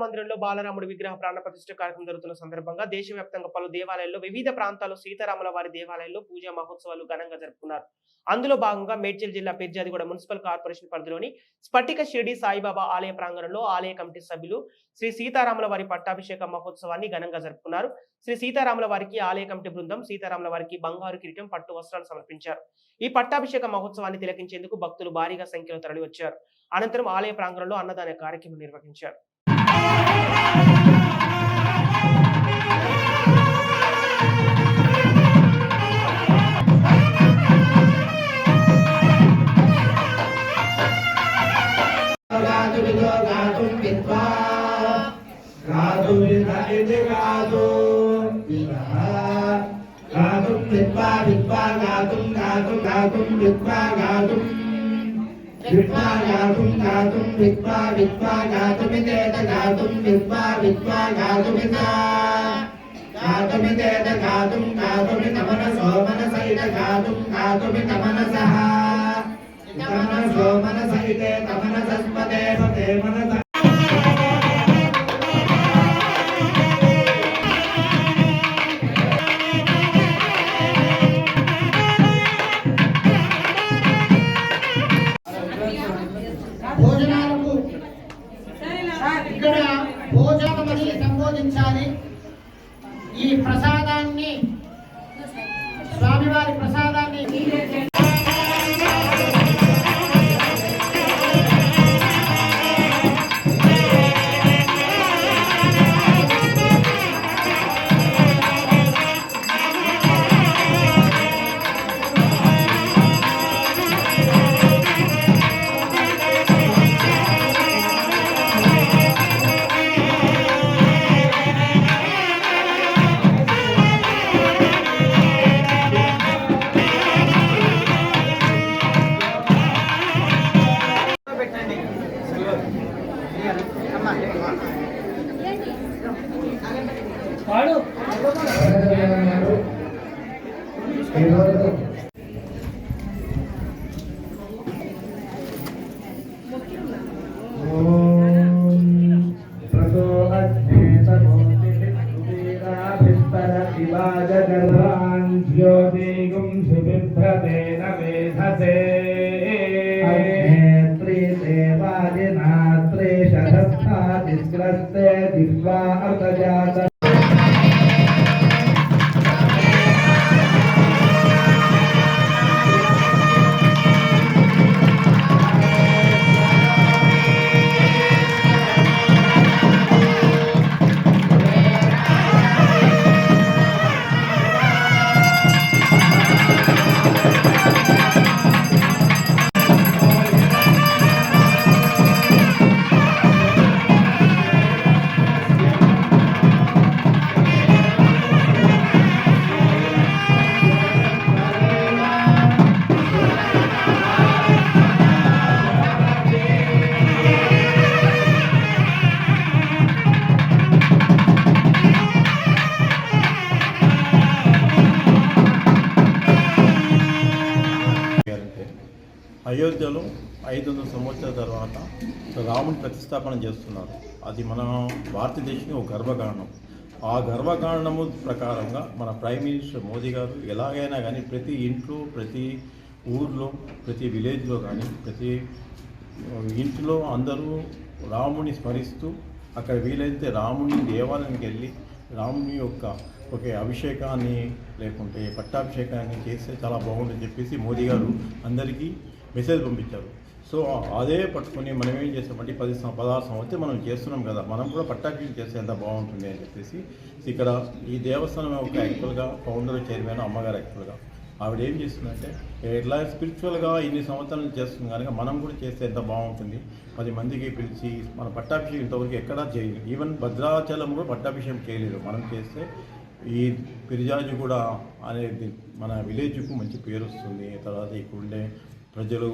మందిరంలో బాలరాముడి విగ్రహ ప్రాణ ప్రతిష్ఠ కార్యక్రమం జరుగుతున్న సందర్భంగా దేశవ్యాప్తంగా పలు దేవాలయాల్లో వివిధ ప్రాంతాల్లో సీతారాముల వారి దేవాలయాల్లో పూజా మహోత్సవాలు ఘనంగా జరుపుకున్నారు. అందులో భాగంగా మేడ్చల్ జిల్లా పెద్దాదిగూడ మున్సిపల్ కార్పొరేషన్ పరిధిలోని స్ఫటిక షిరిడి సాయిబాబా ఆలయ ప్రాంగణంలో ఆలయ కమిటీ సభ్యులు శ్రీ సీతారాముల వారి పట్టాభిషేక మహోత్సవాన్ని ఘనంగా జరుపుకున్నారు. శ్రీ సీతారాముల వారికి ఆలయ కమిటీ బృందం సీతారాముల వారికి బంగారు కిరీటం, పట్టు వస్త్రాలు సమర్పించారు. ఈ పట్టాభిషేక మహోత్సవాన్ని తిలకించేందుకు భక్తులు భారీగా సంఖ్యలో తరలివచ్చారు. అనంతరం ఆలయ ప్రాంగణంలో అన్నదాన కార్యక్రమం నిర్వహించారు. భోజనాలకు ఇక్కడ భోజనమని సంబోధించాలి. ఈ ప్రసాదాన్ని స్వామివారి ప్రసాదాన్ని అయోధ్యలో 500 సంవత్సరాల తర్వాత రాముని ప్రతిష్టాపన చేస్తున్నారు. అది మన భారతదేశం ఒక గర్వకారణం. ఆ గర్వకారణము ప్రకారంగా మన ప్రైమ్ మినిస్టర్ మోదీ గారు ఎలాగైనా కానీ ప్రతి ఇంట్లో, ప్రతి ఊర్లో, ప్రతి విలేజ్లో కానీ ప్రతి ఇంట్లో అందరూ రాముని స్మరిస్తూ అక్కడ వీలైతే రాముని దేవాలయానికి వెళ్ళి రాముని యొక్క ఒక అభిషేకాన్ని లేకుంటే పట్టాభిషేకాన్ని చేస్తే చాలా బాగుంటుందని చెప్పేసి మోదీ గారు అందరికీ మెసేజ్ పంపించారు. సో అదే పట్టుకొని మనం ఏం చేస్తామంటే 16 సంవత్సరం మనం చేస్తున్నాం కదా, మనం కూడా పట్టాభిషేకం చేస్తే ఎంత బాగుంటుంది అని చెప్పేసి ఇక్కడ ఈ దేవస్థానం ఒక యాక్చువల్గా ఫౌండర్, చైర్మన్ అమ్మగారు యాక్చువల్గా ఆవిడ ఏం చేస్తుందంటే ఇట్లా స్పిరిచువల్గా ఇన్ని సంవత్సరాలు చేస్తుంది కనుక మనం కూడా చేస్తే ఎంత బాగుంటుంది, 10 మందికి పిలిచి మన పట్టాభిషేకం ఇంతవరకు ఎక్కడా చేయలేదు. ఈవెన్ భద్రాచలం కూడా పట్టాభిషేకం చేయలేదు. మనం చేస్తే ఈ పిరిజాజి కూడా అనేది మన విలేజ్కు మంచి పేరు వస్తుంది. తర్వాత ఇక్కడ ఉండే ప్రజలు